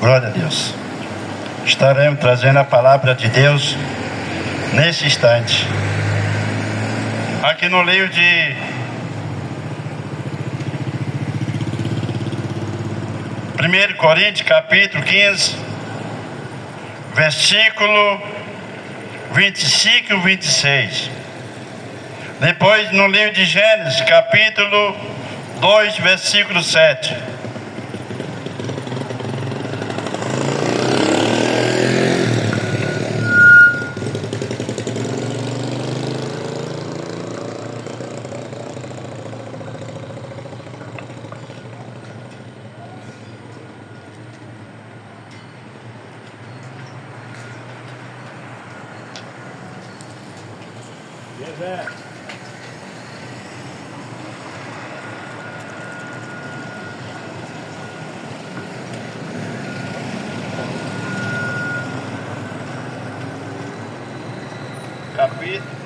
Glória a Deus. Estaremos trazendo a palavra de Deus nesse instante. Aqui no livro de 1 Coríntios, capítulo 15, versículo 25 e 26. Depois no livro de Gênesis, capítulo 2, versículo 7. Capítulo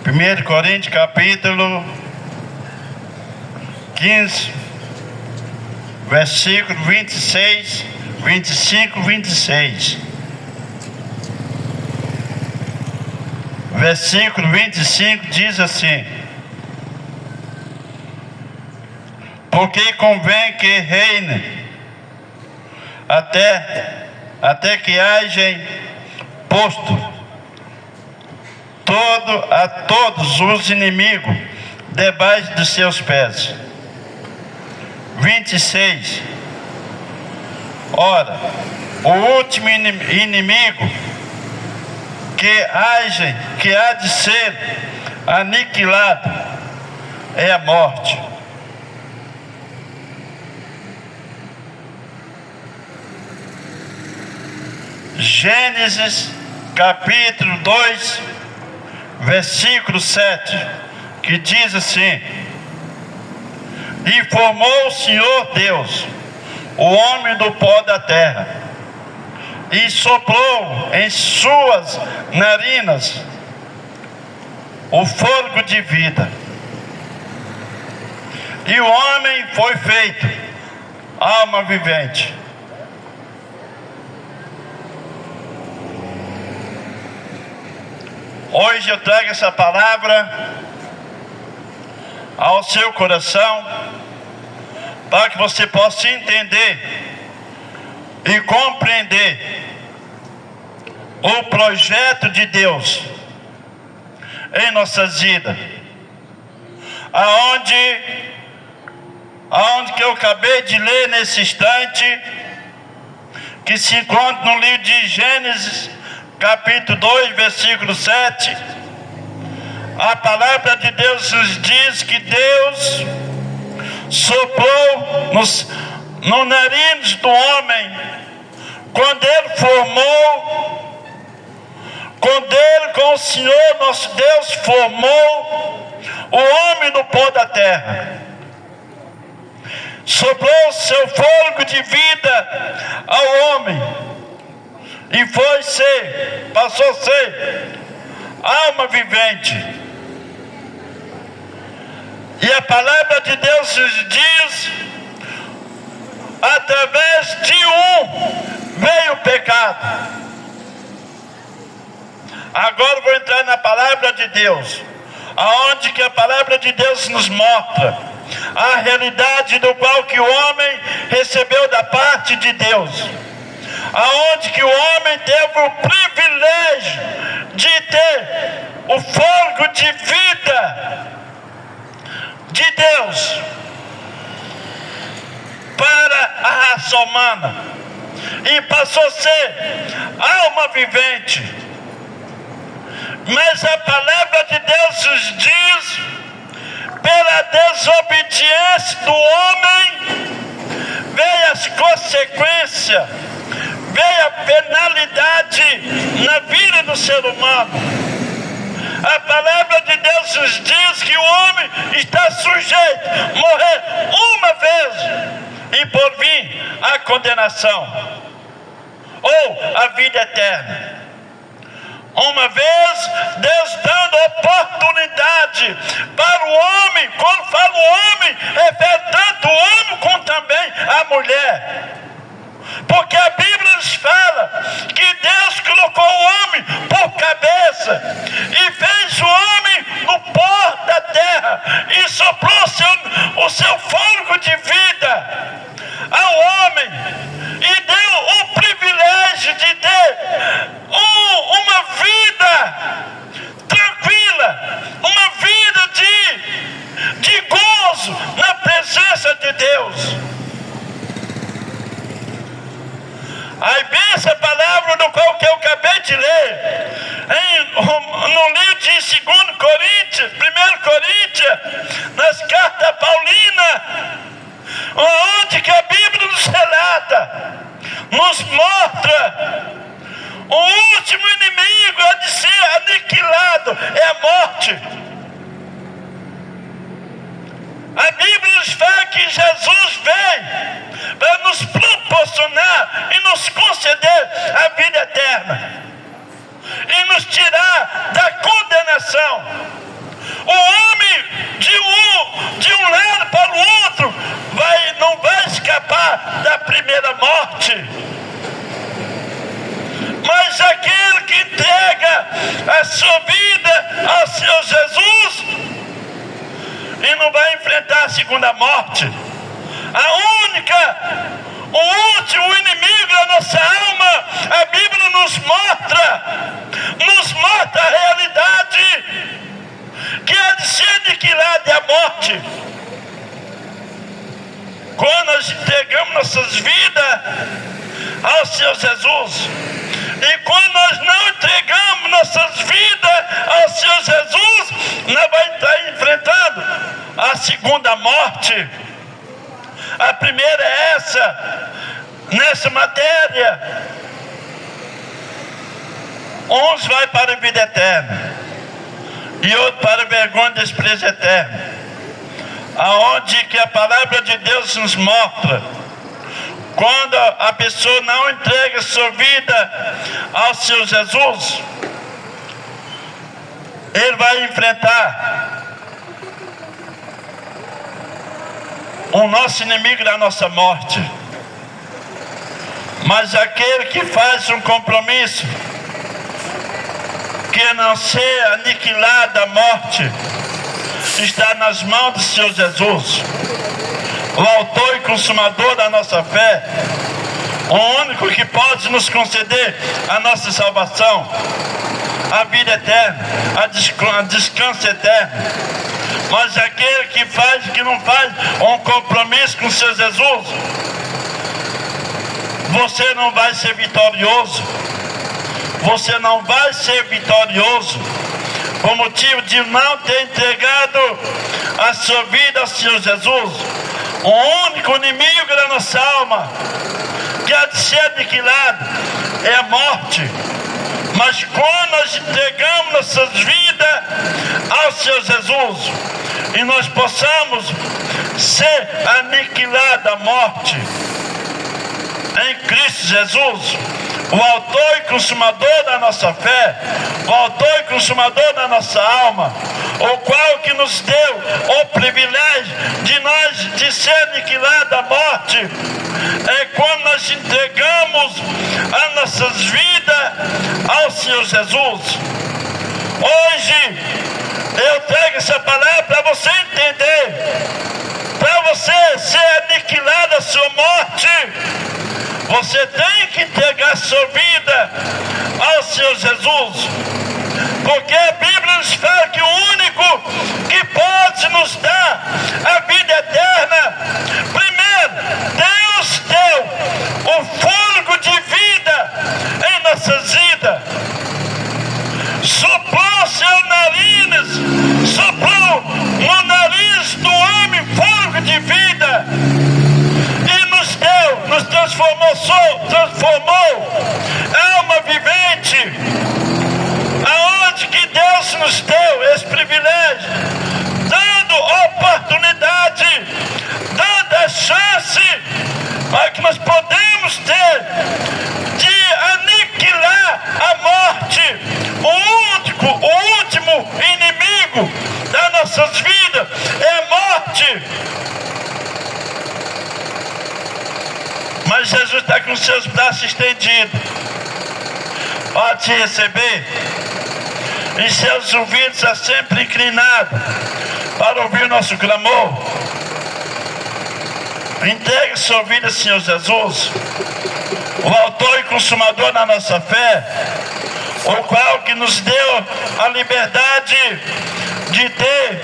1 Coríntios, capítulo 15, versículo 26, 25, 26. Versículo 25 diz assim: porque convém que reine até que haja posto a todos os inimigos debaixo dos seus pés. 26. Ora, o último inimigo que há de ser aniquilado é a morte. Gênesis capítulo 2, versículo 7, que diz assim: e formou o Senhor Deus o homem do pó da terra, e soprou em suas narinas o fôlego de vida, e o homem foi feito alma vivente. Hoje eu trago essa palavra ao seu coração, para que você possa entender e compreender o projeto de Deus em nossas vidas. Aonde que eu acabei de ler nesse instante, que se encontra no livro de Gênesis, capítulo 2, versículo 7, a palavra de Deus nos diz que Deus soprou no nariz do homem, quando ele formou, com o Senhor nosso Deus formou o homem do pó da terra, soprou o seu fôlego de vida ao homem, e passou a ser alma vivente. E a palavra de Deus nos diz: através de um veio o pecado. Agora vou entrar na palavra de Deus, aonde que a palavra de Deus nos mostra a realidade do qual que o homem recebeu da parte de Deus, aonde que o homem teve o privilégio de ter o fôlego de vida de Deus para a raça humana, e passou a ser alma vivente. Mas a palavra de Deus nos diz, pela desobediência do homem, veio as consequências, veio a penalidade na vida do ser humano. A palavra de Deus nos diz que o homem está sujeito a morrer uma vez e por vir a condenação ou a vida eterna. Uma vez Deus dando oportunidade para o homem. Quando fala o homem, refere tanto o homem como também a mulher. Porque a Bíblia nos fala que Deus colocou o homem por cabeça e fez o homem no pó da terra e soprou o seu fôlego de vida ao homem e deu o privilégio de ter uma vida tranquila, uma vida de gozo na presença de Deus. Aí bem essa palavra do qual que eu acabei de ler, no livro de 2 Coríntios, 1 Coríntios, nas cartas paulinas, onde que a Bíblia nos relata, nos mostra, o último inimigo a de ser aniquilado é a morte. A Bíblia nos fala que Jesus veio para nos proporcionar e nos conceder a vida eterna e nos tirar da condenação. O homem de um lado para o outro não vai escapar da primeira morte. Mas aquele que entrega a sua vida ao Senhor Jesus e não vai enfrentar a segunda morte. O último inimigo da nossa alma, a Bíblia nos mostra a realidade que há de ser aniquilada é a morte. Quando nós entregamos nossas vidas ao Senhor Jesus, e quando nós não entregamos nossas vidas ao Senhor Jesus, nós vamos estar enfrentando a segunda morte. A primeira é nessa matéria. Uns vai para a vida eterna e outros para a vergonha e desprezo eterno. Aonde que a palavra de Deus nos mostra, quando a pessoa não entrega sua vida ao Senhor Jesus, ele vai enfrentar o nosso inimigo da nossa morte. Mas aquele que faz um compromisso que não ser aniquilado a morte, está nas mãos do Senhor Jesus, o autor e consumador da nossa fé, o único que pode nos conceder a nossa salvação, a vida eterna, a descanso eterno. Mas aquele que não faz um compromisso com o Senhor Jesus, você não vai ser vitorioso. Você não vai ser vitorioso por motivo de não ter entregado a sua vida ao Senhor Jesus. O único inimigo da nossa alma que há de ser aniquilado é a morte. Mas quando nós entregamos nossas vidas ao Senhor Jesus e nós possamos ser aniquilados a morte em Cristo Jesus, o autor e consumador da nossa fé, o autor e consumador da nossa alma, o qual que nos deu o privilégio de ser aniquilado a morte, é quando nós entregamos as nossas vidas ao Senhor Jesus. Hoje eu trago essa palavra para você entender, para você ser aniquilado a sua morte. Você tem que entregar sua vida ao Senhor Jesus, porque a Bíblia nos fala que o único que pode nos dar a vida eterna, primeiro, Deus deu o fôlego de vida em nossas vidas, soprou seus narinas, soprou no nariz do homem fôlego de vida e nos deu transformou alma vivente, aonde que Deus nos deu esse privilégio, dando oportunidade, dando a chance para que nós podemos ter de aniquilar a morte, o último inimigo das nossas vidas é a morte. Mas Jesus está com os seus braços estendidos, pode te receber, e seus ouvidos estão sempre inclinados para ouvir o nosso clamor. Entregue sua vida, Senhor Jesus, o autor e consumador da nossa fé, o qual que nos deu a liberdade de ter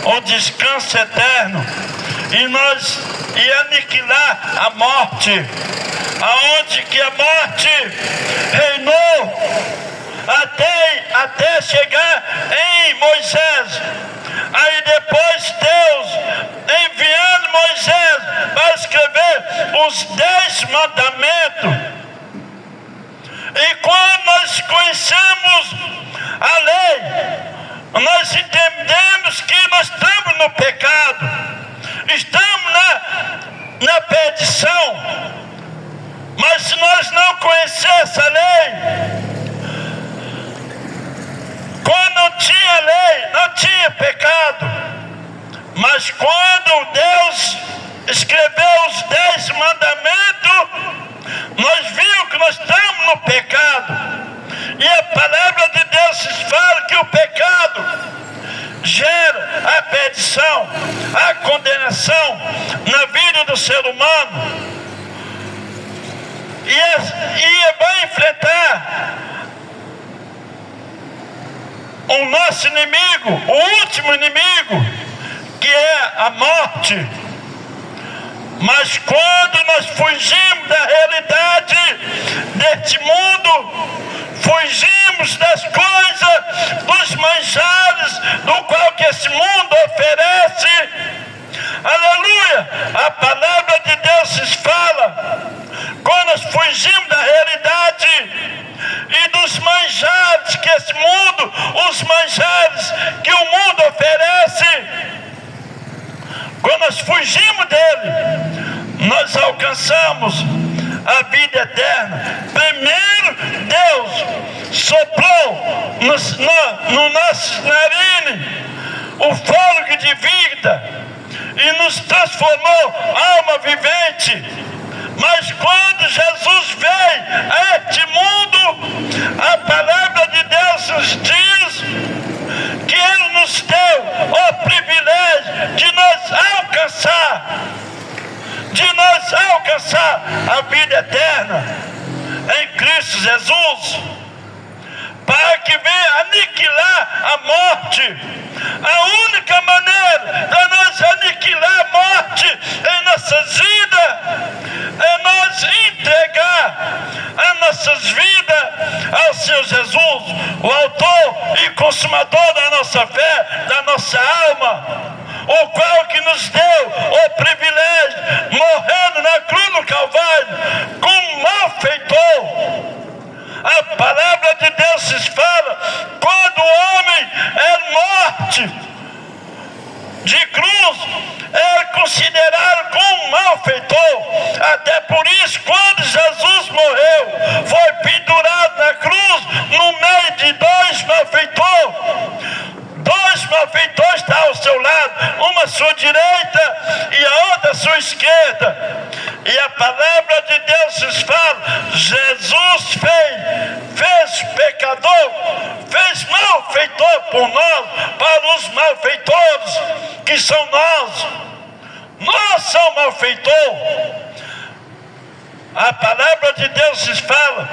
o descanso eterno e aniquilar a morte, aonde que a morte reinou até chegar em Moisés. Aí depois Deus enviando Moisés para escrever os 10 mandamentos. E quando nós conhecemos a lei, nós entendemos que nós estamos no pecado, estamos na perdição. Mas se nós não conhecêssemos a lei, quando não tinha lei, não tinha pecado. Mas quando Deus escreveu os 10 mandamentos, nós vimos que nós estamos no pecado. E a palavra de Deus fala que o pecado gera a perdição, a condenação na vida do ser humano. E vai enfrentar o nosso inimigo, o último inimigo, que é a morte. Mas quando nós fugimos da realidade deste mundo, fugimos das coisas, dos manjares do qual que esse mundo oferece, aleluia, a palavra de Deus fala, quando nós fugimos da realidade e dos manjares que esse mundo, os manjares que o mundo oferece, quando nós fugimos dele, nós alcançamos a vida eterna. Primeiro Deus soprou no nosso narines o fôlego de vida e nos transformou alma vivente. Mas quando Jesus veio a este mundo, a palavra de Deus nos diz que Ele nos deu o privilégio de nos alcançar a vida eterna em Cristo Jesus, para que venha aniquilar a morte. A única maneira de nós aniquilar a morte em nossas vidas é nós entregar as nossas vidas ao Senhor Jesus, o autor e consumador da nossa fé, da nossa alma, o qual que nos deu o privilégio, morrendo na cruz do Calvário, como malfeitor. A palavra de Deus fala, quando o homem é morte de cruz, é considerado como malfeitor. Até por isso, quando Jesus morreu, foi pendurado na cruz, no meio de dois malfeitores. Dois malfeitores estão ao seu lado, uma à sua direita e a outra à sua esquerda. E a palavra de Deus fala, Jesus fez pecador, fez malfeitor por nós, para os malfeitores, que são nós. Nós somos malfeitor. A palavra de Deus fala,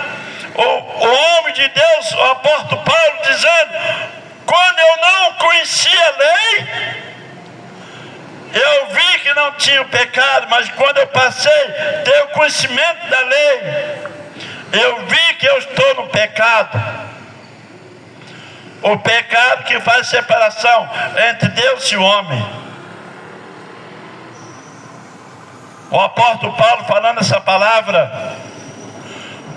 o homem de Deus, o apóstolo Paulo, dizendo, quando eu não conhecia a lei, eu vi que não tinha o pecado, mas quando eu passei a ter o conhecimento da lei, eu vi que eu estou no pecado. O pecado que faz separação entre Deus e o homem. O apóstolo Paulo falando essa palavra,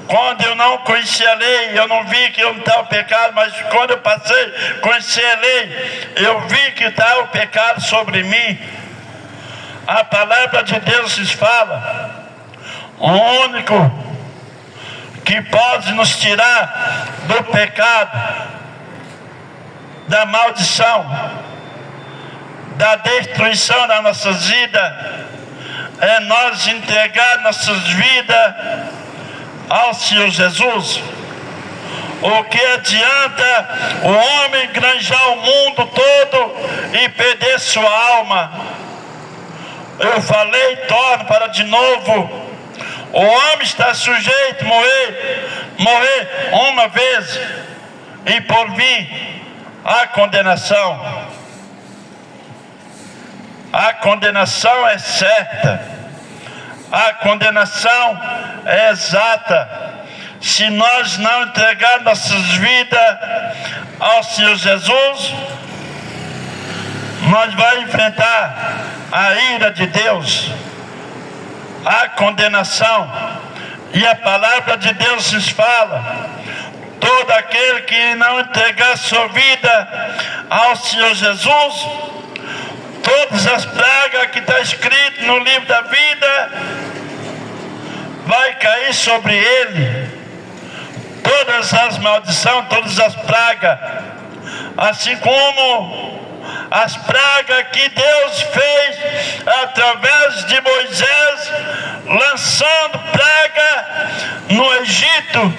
quando eu não conhecia a lei, eu não vi que eu não estava o pecado, mas quando eu passei a conhecer a lei, eu vi que estava o pecado sobre mim. A palavra de Deus nos fala, o único que pode nos tirar do pecado, da maldição, da destruição das nossas vidas, é nós entregar nossas vidas ao Senhor Jesus. O que adianta o homem granjar o mundo todo e perder sua alma? Eu falei, torno para de novo. O homem está sujeito a morrer uma vez e por vir a condenação. A condenação é certa. A condenação é exata. Se nós não entregarmos nossas vidas ao Senhor Jesus, nós vamos enfrentar a ira de Deus, a condenação. E a palavra de Deus nos fala, todo aquele que não entregar sua vida ao Senhor Jesus, todas as pragas que está escrito no livro da vida vai cair sobre ele. Todas as maldições, todas as pragas, assim como as pragas que Deus fez através de Moisés, lançando praga no Egito.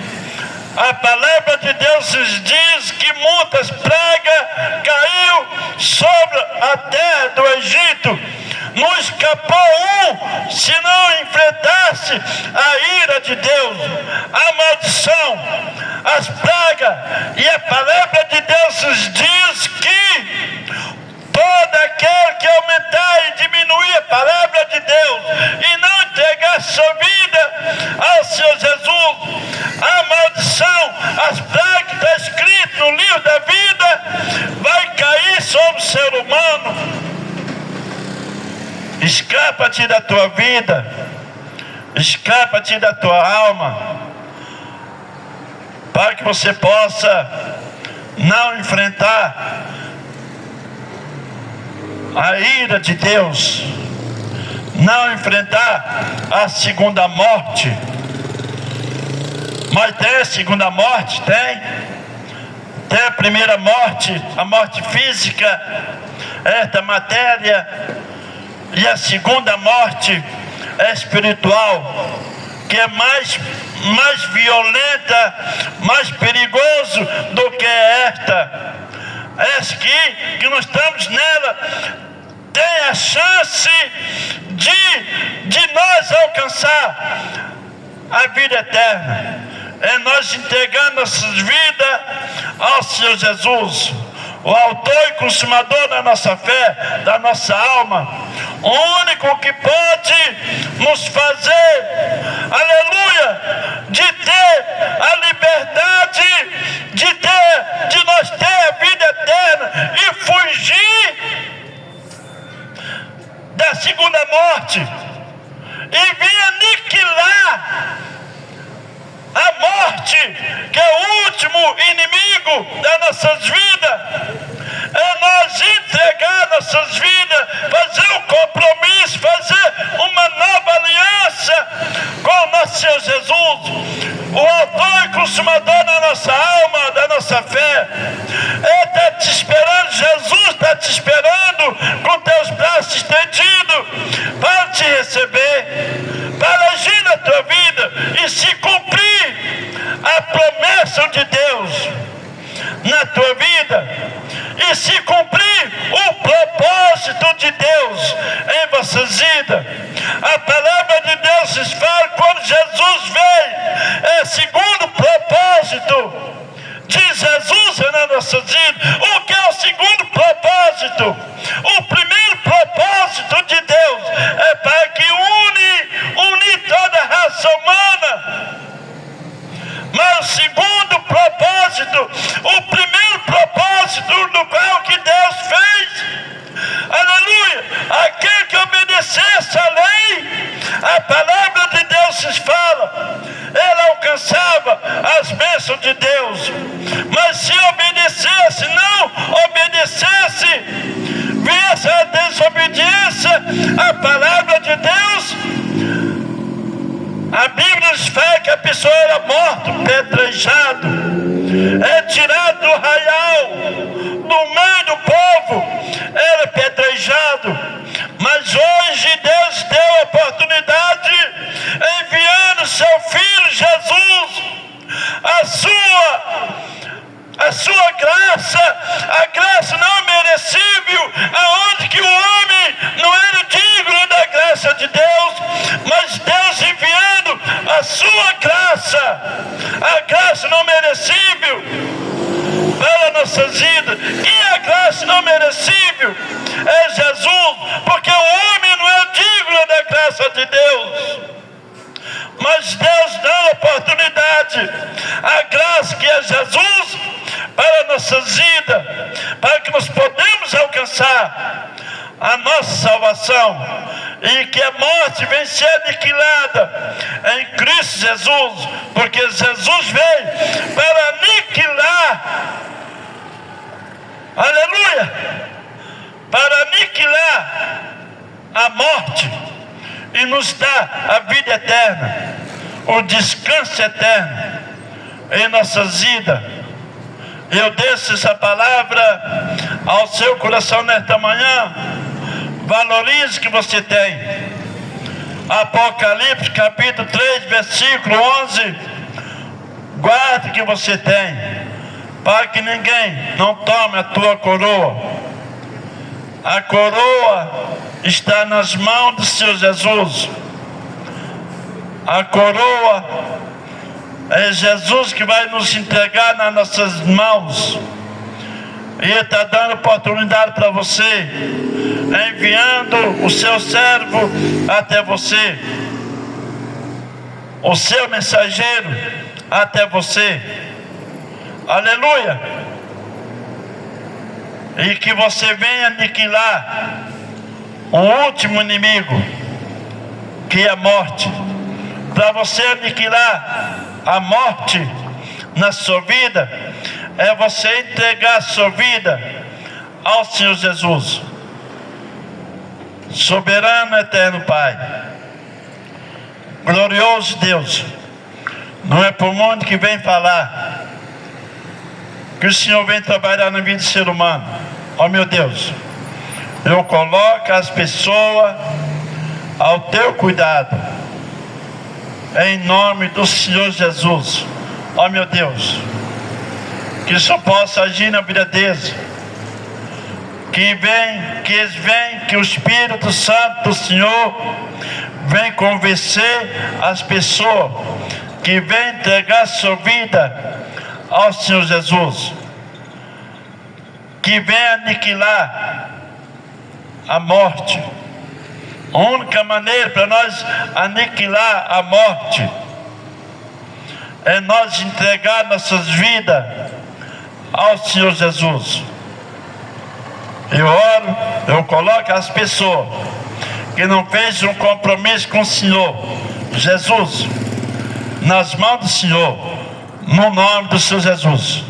A palavra de Deus nos diz que muitas pragas caiu sobre a terra do Egito. Não escapou um, se não enfrentasse a ira de Deus, a maldição, as pragas. E a palavra de Deus nos diz que todo aquele que aumentar e diminuir a palavra de Deus e não entregar sua vida ao Senhor Jesus, a maldição, as pragas que está escrito no livro da vida vai cair sobre o ser humano. Escapa-te da tua vida, escapa-te da tua alma, para que você possa não enfrentar a ira de Deus, não enfrentar a segunda morte. Mas tem a segunda morte? Tem a primeira morte, a morte física, esta matéria, e a segunda morte é espiritual, que é mais violenta, mais perigoso do que esta. Essa que nós estamos nela tem a chance de nós alcançar a vida eterna. É nós entregando nossas vidas ao Senhor Jesus, o autor e consumador da nossa fé, da nossa alma, o único que pode nos fazer, aleluia, de ter a liberdade, de nós ter a vida eterna e fugir da segunda morte e vir aniquilar a morte, que é o último inimigo das nossas vidas. É nós entregar nossas vidas, fazer um compromisso, fazer uma nova aliança com o nosso Senhor Jesus, o autor e consumador da nossa alma, da nossa fé. Ele está te esperando, Jesus está te esperando com teus braços estendidos para te receber, para agir na tua vida e se cumprir a promessa de Deus na tua vida e se cumprir o propósito de Deus em vossas vidas. A palavra de Deus nos fala quando Jesus veio, é segundo propósito de Jesus na nossa vida. O que é o segundo propósito? O primeiro propósito de Deus é para que une toda a raça humana. Mas o segundo propósito, o primeiro propósito do qual que Deus fez, aleluia, aquele que obedecesse a lei, a palavra de Deus, a Bíblia nos fala que a pessoa era morta, pedrejado, é tirado do arraial, do meio do povo, era pedrejado. Mas hoje Deus deu a oportunidade, enviando seu Filho Jesus, a sua graça, a graça não merecível, aonde que o homem não era digno da graça de Deus, mas Deus enviando a sua graça, a graça não merecível para nossas vidas. E a graça não merecível é Jesus, porque o homem não é digno da graça de Deus. Mas Deus dá a oportunidade, a graça que é Jesus, para nossas vidas, para que nós podemos alcançar a nossa salvação, e que a morte venha ser aniquilada em Cristo Jesus, porque Jesus veio para aniquilar, aleluia, para aniquilar a morte e nos dar a vida eterna, o descanso eterno em nossas vidas. Eu deixo essa palavra ao seu coração nesta manhã. Valorize o que você tem. Apocalipse capítulo 3, versículo 11. Guarde o que você tem, para que ninguém não tome a tua coroa. A coroa está nas mãos do Senhor Jesus. A coroa é Jesus que vai nos entregar nas nossas mãos. E Ele está dando oportunidade para você, enviando o seu servo até você, o seu mensageiro até você. Aleluia! E que você venha aniquilar o último inimigo, que é a morte. Para você aniquilar a morte na sua vida, é você entregar a sua vida ao Senhor Jesus. Soberano eterno Pai, glorioso Deus, não é por mundo que vem falar, que o Senhor vem trabalhar na vida do ser humano. Ó meu Deus, eu coloco as pessoas ao teu cuidado, em nome do Senhor Jesus. Ó meu Deus, que só possa agir na vida deles, que eles venham, que o Espírito Santo do Senhor vem convencer as pessoas, que vem entregar sua vida ao Senhor Jesus, que vem aniquilar a morte. A única maneira para nós aniquilar a morte é nós entregar nossas vidas ao Senhor Jesus. Eu oro, eu coloco as pessoas que não fez um compromisso com o Senhor Jesus nas mãos do Senhor, no nome do Senhor Jesus.